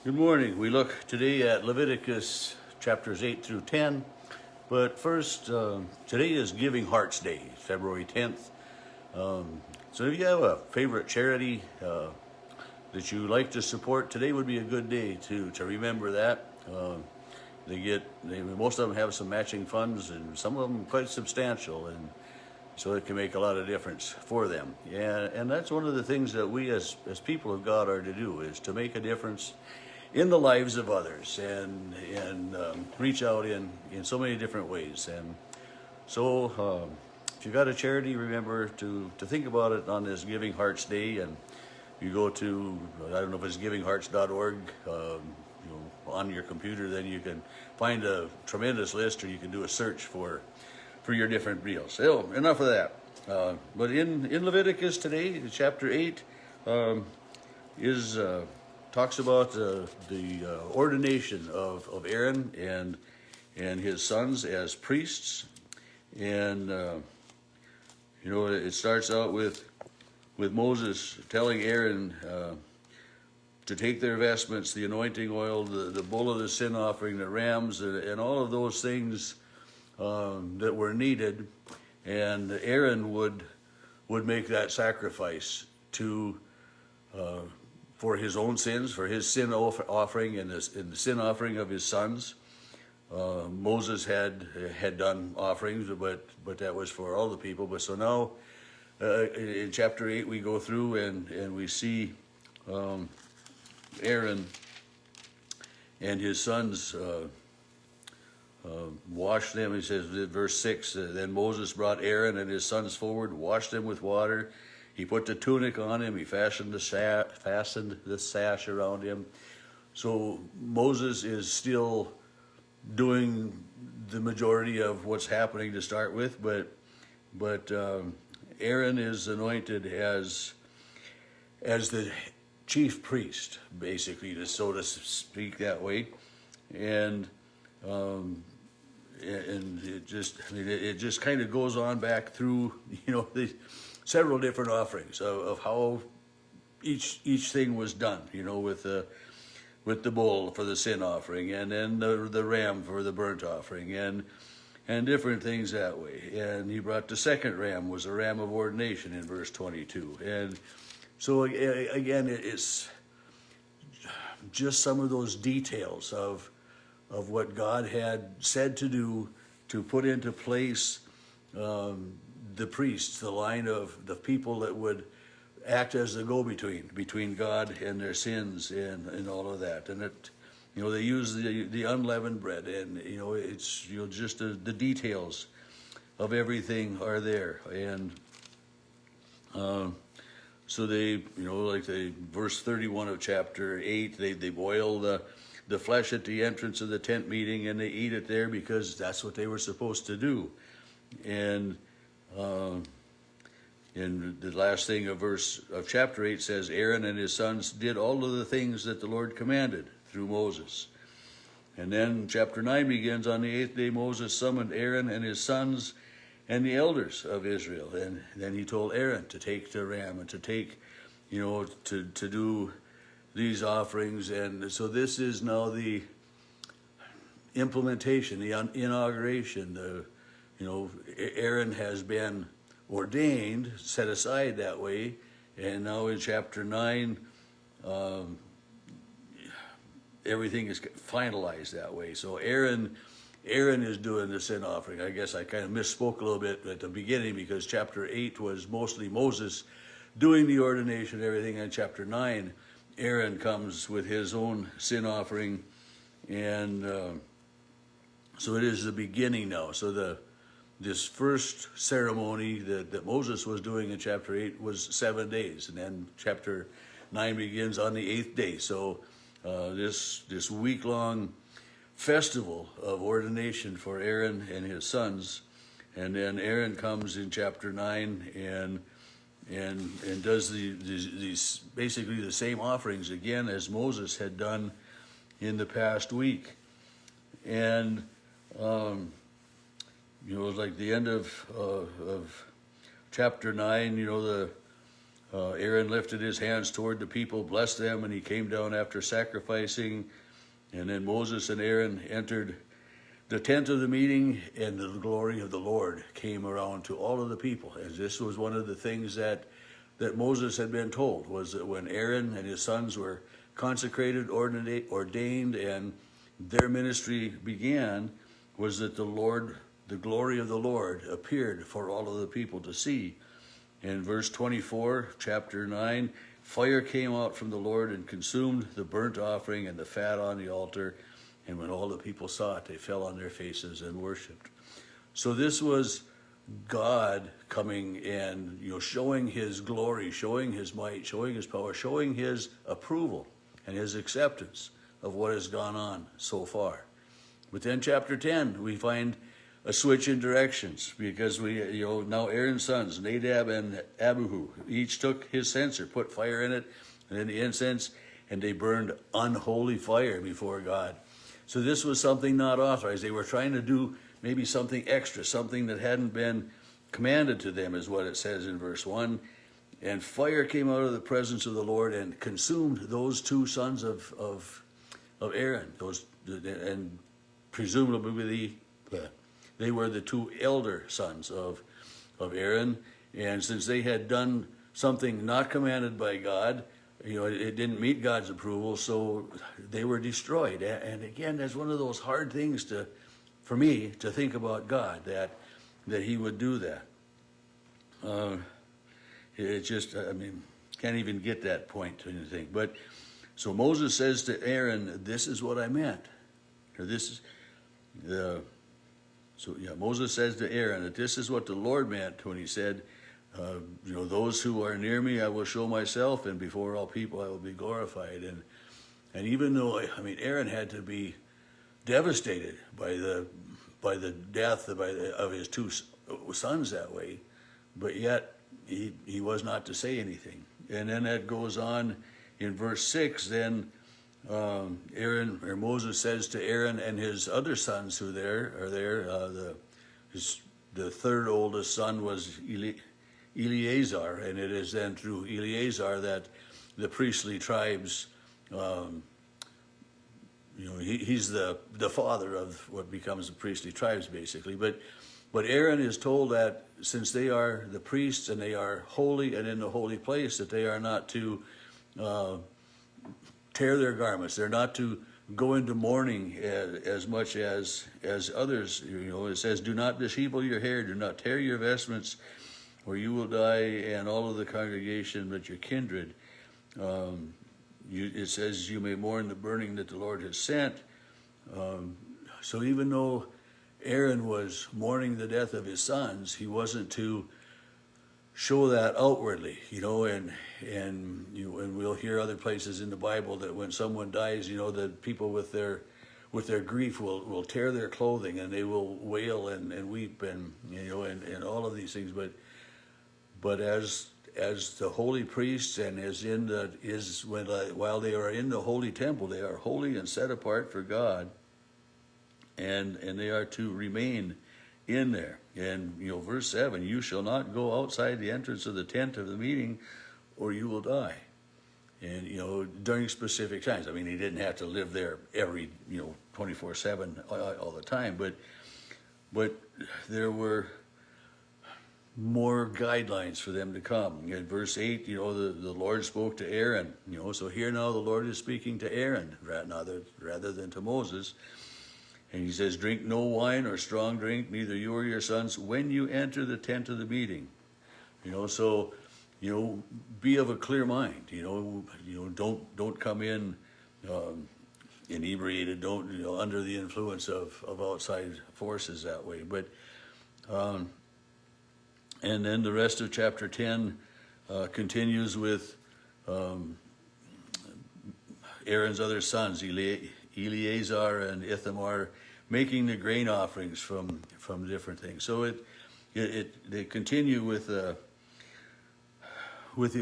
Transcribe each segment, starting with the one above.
Good morning. We look today at Leviticus chapters 8 through 10. But first, today is Giving Hearts Day, February 10th. So if you have a favorite charity that you like to support, today would be a good day to remember that. Most of them have some matching funds, and some of them quite substantial, and so it can make a lot of difference for them. And that's one of the things that we as people of God are to do, is to make a difference in the lives of others and reach out in so many different ways. And so if you got a charity, remember to think about it on this Giving Hearts Day. And you go to, I don't know if it's givinghearts.org, on your computer, then you can find a tremendous list, or you can do a search for your different deals. So enough of that. But in Leviticus today, chapter 8 talks about the ordination of Aaron and his sons as priests. And it starts out with Moses telling Aaron to take their vestments, the anointing oil, the bull of the sin offering, the rams, and all of those things that were needed, and Aaron would make that sacrifice for his own sins, for his sin offering and the sin offering of his sons. Moses had done offerings, but that was for all the people. But so now in chapter 8 we go through and we see Aaron and his sons wash them. He says in verse 6, then Moses brought Aaron and his sons forward, washed them with water. He put the tunic on him. He fastened the sash around him. So Moses is still doing the majority of what's happening to start with, but Aaron is anointed as the chief priest, basically, so to speak that way, and it just kind of goes on back through the several different offerings of how each thing was done, with the bull for the sin offering, and then the ram for the burnt offering, and different things that way. And he brought the second ram, was a ram of ordination in verse 22. And so again, it's just some of those details of what God had said to do, to put into place the priests, the line of the people that would act as the go-between between God and their sins and all of that. And it, they use the unleavened bread, and it's just the details of everything are there. And so they, like verse 31 of chapter 8, they boil the flesh at the entrance of the tent meeting, and they eat it there because that's what they were supposed to do. And the last thing of chapter 8 says, Aaron and his sons did all of the things that the Lord commanded through Moses. And then chapter 9 begins, on the 8th day Moses summoned Aaron and his sons and the elders of Israel. And then he told Aaron to take the ram and to take, to do these offerings. And so this is now the implementation, the inauguration. Aaron has been ordained, set aside that way, and now in chapter 9, everything is finalized that way. So Aaron is doing the sin offering. I guess I kind of misspoke a little bit at the beginning, because chapter 8 was mostly Moses doing the ordination and everything, and chapter 9, Aaron comes with his own sin offering, and so it is the beginning now. So this first ceremony that Moses was doing in chapter 8 was 7 days, and then chapter 9 begins on the 8th day. So this week-long festival of ordination for Aaron and his sons, and then Aaron comes in chapter 9 and does these basically the same offerings again as Moses had done in the past week. And like the end of chapter 9, Aaron lifted his hands toward the people, blessed them, and he came down after sacrificing. And then Moses and Aaron entered the tent of the meeting, and the glory of the Lord came around to all of the people. And this was one of the things that Moses had been told, was that when Aaron and his sons were consecrated, ordained, and their ministry began, was that the glory of the Lord appeared for all of the people to see. In verse 24, chapter 9, fire came out from the Lord and consumed the burnt offering and the fat on the altar. And when all the people saw it, they fell on their faces and worshiped. So this was God coming and showing his glory, showing his might, showing his power, showing his approval and his acceptance of what has gone on so far. But then chapter 10, we find a switch in directions, because now Aaron's sons, Nadab and Abihu, each took his censer, put fire in it, and then the incense, and they burned unholy fire before God. So this was something not authorized. They were trying to do maybe something extra, something that hadn't been commanded to them, is what it says in verse 1. And fire came out of the presence of the Lord and consumed those two sons of Aaron, and presumably they were the two elder sons of Aaron. And since they had done something not commanded by God, it didn't meet God's approval, so they were destroyed. And again, that's one of those hard things for me to think about God, that he would do that. It just, can't even get that point to anything. But so Moses says to Aaron, "This is what I meant." Or Moses says to Aaron that this is what the Lord meant when he said, those who are near me I will show myself, and before all people I will be glorified. And even though Aaron had to be devastated by the death of his two sons that way, but yet he was not to say anything. And then that goes on in verse 6. Then Moses says to Aaron and his other sons who are there, the third oldest son was Eleazar, and it is then through Eleazar that the priestly tribes, he's the father of what becomes the priestly tribes, basically. But Aaron is told that since they are the priests and they are holy and in the holy place, that they are not to tear their garments. They're not to go into mourning as much as others. It says, "Do not dishevel your hair, do not tear your vestments, or you will die, and all of the congregation, but your kindred." It says, "You may mourn the burning that the Lord has sent." So even though Aaron was mourning the death of his sons, he wasn't to show that outwardly, and we'll hear other places in the Bible that when someone dies, that people with their grief will tear their clothing, and they will wail and weep, and all of these things. But as the holy priests, and while they are in the holy temple, they are holy and set apart for God, and they are to remain in there. And verse 7, "You shall not go outside the entrance of the tent of the meeting, or you will die." And during specific times. He didn't have to live there every 24/7 all the time, but there were more guidelines for them to come. In verse 8, the Lord spoke to Aaron. So here now the Lord is speaking to Aaron rather than to Moses. And he says, "Drink no wine or strong drink, neither you or your sons, when you enter the tent of the meeting." So be of a clear mind. Don't come in inebriated. Don't under the influence of outside forces that way. But and then the rest of chapter 10 continues with Aaron's other sons, Eleazar and Ithamar, making the grain offerings from different things. So they continue with the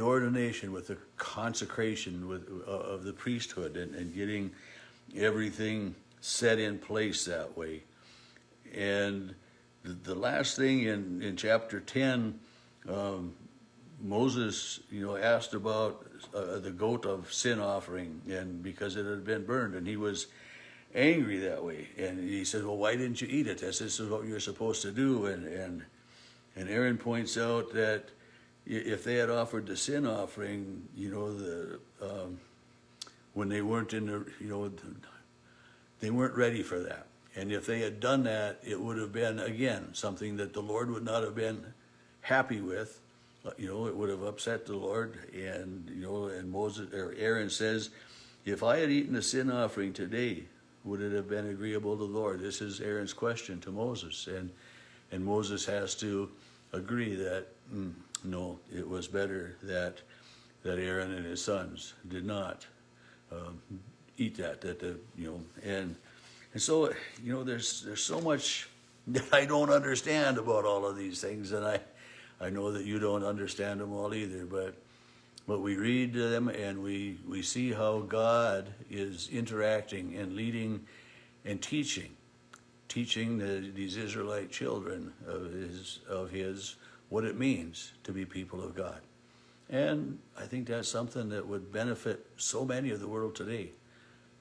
ordination, with the consecration of the priesthood, and getting everything set in place that way. And the last thing in chapter 10, Moses, asked about the goat of sin offering, and because it had been burned, and he was angry that way. And he said, well, why didn't you eat it? This is what you're supposed to do. And Aaron points out that if they had offered the sin offering, when they weren't in the, they weren't ready for that. And if they had done that, it would have been, again, something that the Lord would not have been happy with. It would have upset the Lord. And, and Moses, or Aaron says, if I had eaten the sin offering today, would it have been agreeable to the Lord? This is Aaron's question to Moses. And Moses has to agree that, no, it was better that Aaron and his sons did not eat that. And so, there's so much that I don't understand about all of these things, and I know that you don't understand them all either, but we read them and we see how God is interacting and leading and teaching these Israelite children of his what it means to be people of God. And I think that's something that would benefit so many of the world today,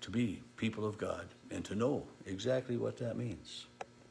to be people of God and to know exactly what that means.